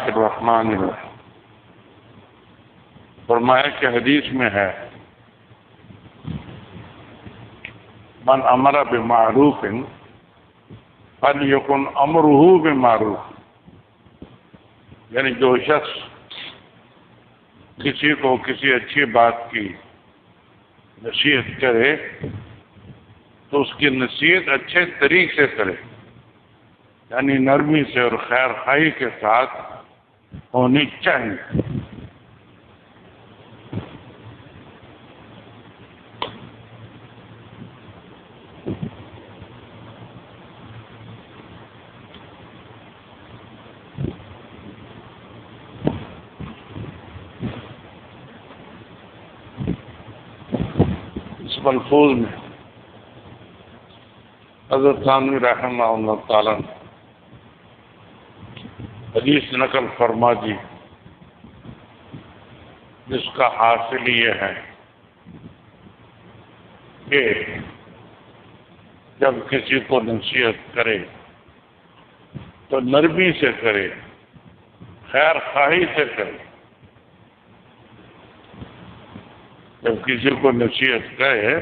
الرحمن الرحیم فرمایا کہ حدیث میں ہے من امر بمعروف فلیکن امرہ بمعروف، یعنی جو شخص کسی کو کسی اچھی بات کی نصیحت کرے تو اس کی نصیحت اچھے طریقے سے کرے، یعنی نرمی سے اور خیر خواہی کے ساتھ ہونی چاہیے۔ اس ملفوظ میں حضرت تھانوی رحمہ اللہ تعالیٰ نے حدیث نقل فرما دی جس کا حاصل یہ ہے کہ جب کسی کو نصیحت کرے تو نرمی سے کرے، خیر خواہی سے کرے۔ جب کسی کو نصیحت کرے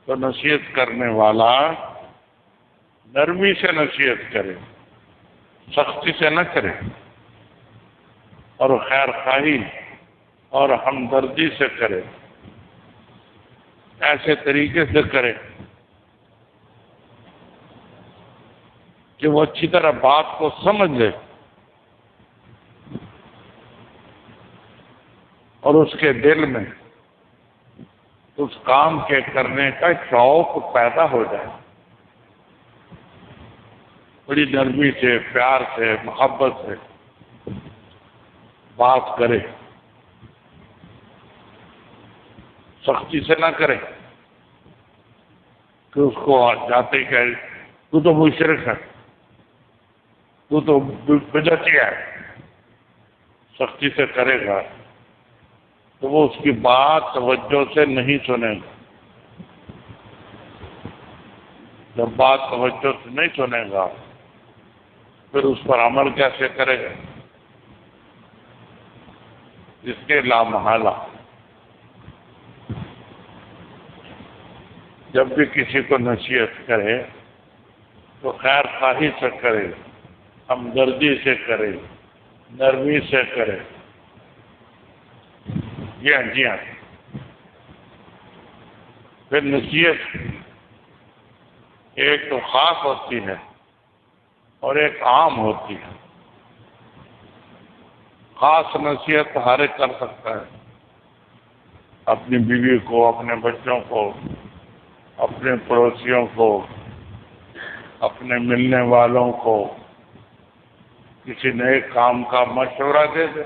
تو نصیحت کرنے والا نرمی سے نصیحت کرے، سختی سے نہ کرے، اور خیر خواہی اور ہمدردی سے کرے، ایسے طریقے سے کرے کہ وہ اچھی طرح بات کو سمجھ لے اور اس کے دل میں اس کام کے کرنے کا شوق پیدا ہو جائے، بڑی نرمی سے، پیار سے، محبت سے بات کرے، سختی سے نہ کرے کہ اس کو جاتے کہ تو مشرک ہے، تو بدعتی ہے، سختی سے کرے گا تو وہ اس کی بات توجہ سے نہیں سنے گا۔ جب بات توجہ سے نہیں سنے گا پھر اس پر عمل کیسے کرے گا؟ اس کے لامحالہ جب بھی کسی کو نصیحت کرے تو خیر خواہی سے کرے، ہمدردی سے کرے، نرمی سے کرے۔ جی ہاں پھر نصیحت ایک تو خاص ہوتی ہے اور ایک عام ہوتی ہے۔ خاص نصیحت ہر ایک کر سکتا ہے، اپنی بیوی کو، اپنے بچوں کو، اپنے پڑوسیوں کو، اپنے ملنے والوں کو کسی نئے کام کا مشورہ دے دے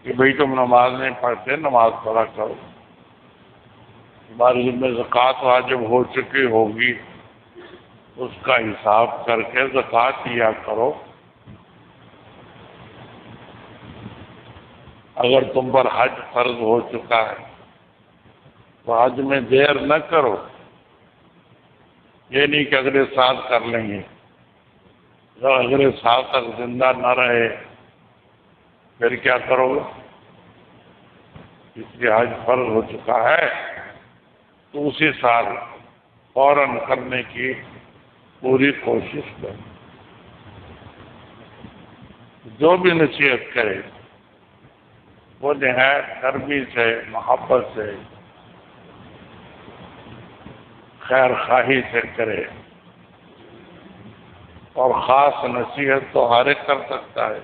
کہ بھئی تم نماز نہیں پڑھتے، نماز پڑھا کرو، تمہاری ذمہ زکوٰۃ واجب ہو چکی ہوگی، اس کا حساب کر کے زکوٰۃ دیا کرو۔ اگر تم پر حج فرض ہو چکا ہے تو حج میں دیر نہ کرو، یہ نہیں کہ اگلے سال کر لیں گے، اگر اگلے سال تک زندہ نہ رہے پھر کیا کرو گے؟ اس لیے حج فرض ہو چکا ہے تو اسی سال فوراً کرنے کی پوری کوشش کریں۔ جو بھی نصیحت کرے وہ نہایت نرمی سے، محبت سے، خیر خواہی سے کرے، اور خاص نصیحت تو ہر ایک کر سکتا ہے۔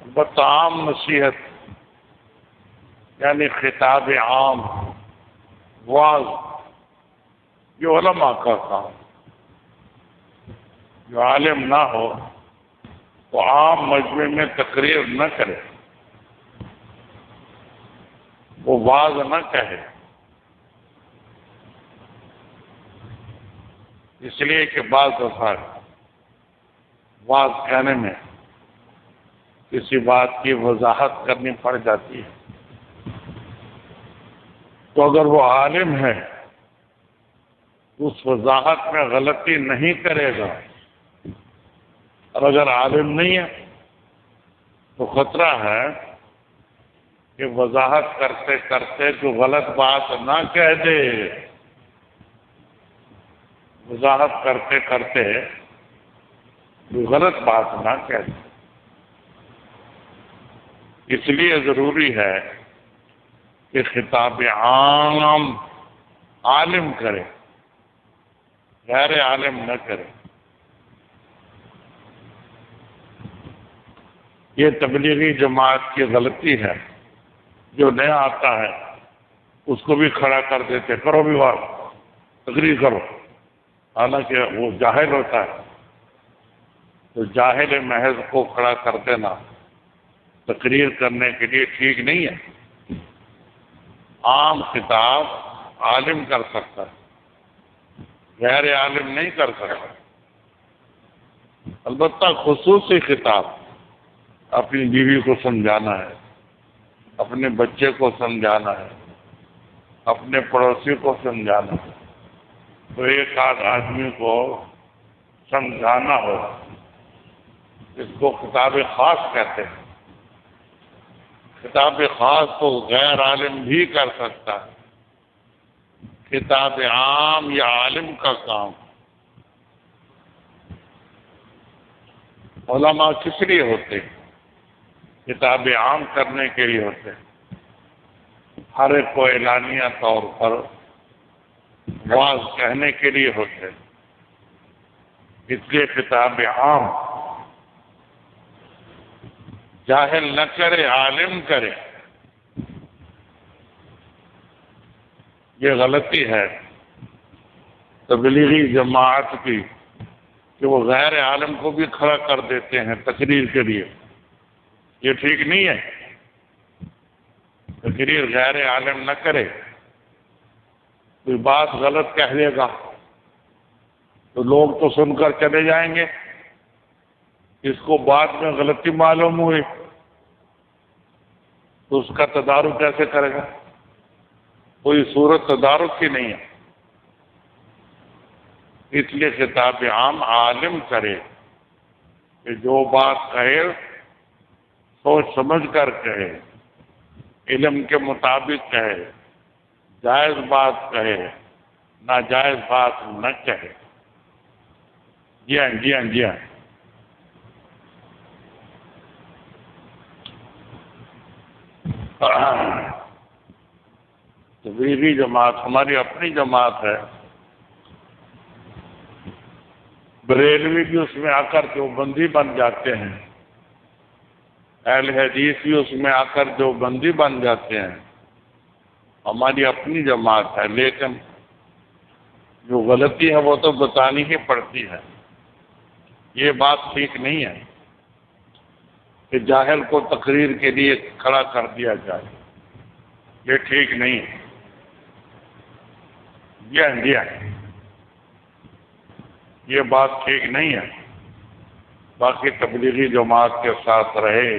البتہ عام نصیحت یعنی خطاب عام، واعظ، یہ علماء کا کام۔ جو عالم نہ ہو وہ عام مجمع میں تقریر نہ کرے، وہ واعظ نہ کہے، اس لیے کہ بعض دفعہ واعظ کہنے میں کسی بات کی وضاحت کرنی پڑ جاتی ہے، تو اگر وہ عالم ہے اس وضاحت میں غلطی نہیں کرے گا، اور اگر عالم نہیں ہے تو خطرہ ہے کہ وضاحت کرتے کرتے جو غلط بات نہ کہہ دے، وضاحت کرتے کرتے جو غلط بات نہ کہہ دے۔ اس لیے ضروری ہے کہ خطاب عام عالم کرے، غیر عالم نہ کرے۔ یہ تبلیغی جماعت کی غلطی ہے، جو نیا آتا ہے اس کو بھی کھڑا کر دیتے، کرو بھی بات، تقریر کرو، حالانکہ وہ جاہل ہوتا ہے۔ تو جاہل محض کو کھڑا کر دینا تقریر کرنے کے لیے ٹھیک نہیں ہے۔ عام خطاب عالم کر سکتا ہے، غیر عالم نہیں کر سکتا۔ البتہ خصوصی خطاب اپنی بیوی کو سمجھانا ہے، اپنے بچے کو سمجھانا ہے، اپنے پڑوسی کو سمجھانا ہے، تو ایک آدھ آدمی کو سمجھانا ہوگا۔ اس کو خطاب خاص کہتے ہیں۔ خطاب خاص تو غیر عالم بھی کر سکتا ہے، خطاب عام یا عالم کا کام۔ علماء کس لیے ہوتے ہیں؟ خطاب عام کرنے کے لیے ہوتے ہیں، ہر ایک کو اعلانیہ طور پر واعظ کہنے کے لیے ہوتے ہیں۔ اس لیے خطاب عام جاہل نہ کرے، عالم کرے۔ یہ غلطی ہے تبلیغی جماعت کی کہ وہ غیر عالم کو بھی کھڑا کر دیتے ہیں تقریر کے لیے۔ یہ ٹھیک نہیں ہے۔ تقریر غیر عالم نہ کرے، کوئی بات غلط کہہ دے گا تو لوگ تو سن کر چلے جائیں گے، اس کو بعد میں غلطی معلوم ہوئی تو اس کا تدارک کیسے کرے گا؟ کوئی صورت تدارک کی نہیں ہے۔ اس لیے خطاب عام عالم کرے کہ جو بات کہے سوچ سمجھ کر کہے، علم کے مطابق کہے، جائز بات کہے، ناجائز بات نہ کہے۔ جی ہاں جی ہاں جی ہاں۔ تبلیغی جماعت ہماری اپنی جماعت ہے، بریلوی بھی اس میں آ کر دیوبندی بن جاتے ہیں، اہل حدیث بھی اس میں آ کر دیوبندی بن جاتے ہیں۔ ہماری اپنی جماعت ہے، لیکن جو غلطی ہے وہ تو بتانی ہی پڑتی ہے۔ یہ بات ٹھیک نہیں ہے کہ جاہل کو تقریر کے لیے کھڑا کر دیا جائے، یہ ٹھیک نہیں ہے۔ جی ہاں، یہ بات ٹھیک نہیں ہے۔ باقی تبلیغی جماعت کے ساتھ رہے،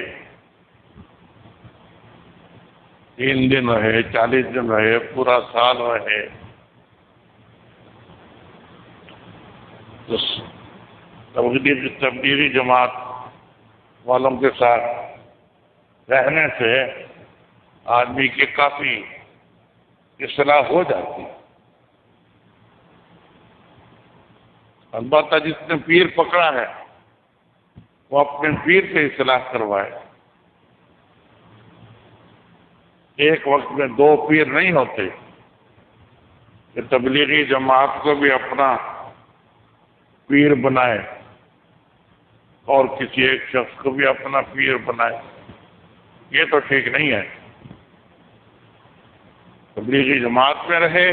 3 دن رہے، 40 دن رہے، پورا سال رہے، تبلیغی جماعت والوں کے ساتھ رہنے سے آدمی کی کافی اصلاح ہو جاتی ہے۔ البتہ جس نے پیر پکڑا ہے وہ اپنے پیر سے اصلاح کروائے۔ ایک وقت میں 2 پیر نہیں ہوتے، کہ تبلیغی جماعت کو بھی اپنا پیر بنائے اور کسی ایک شخص کو بھی اپنا پیر بنائے، یہ تو ٹھیک نہیں ہے۔ تبلیغی جماعت میں رہے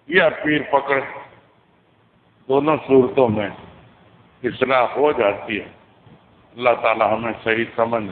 یا پیر پکڑے، دونوں صورتوں میں اصلاح ہو جاتی ہے۔ اللہ تعالی ہمیں صحیح سمجھ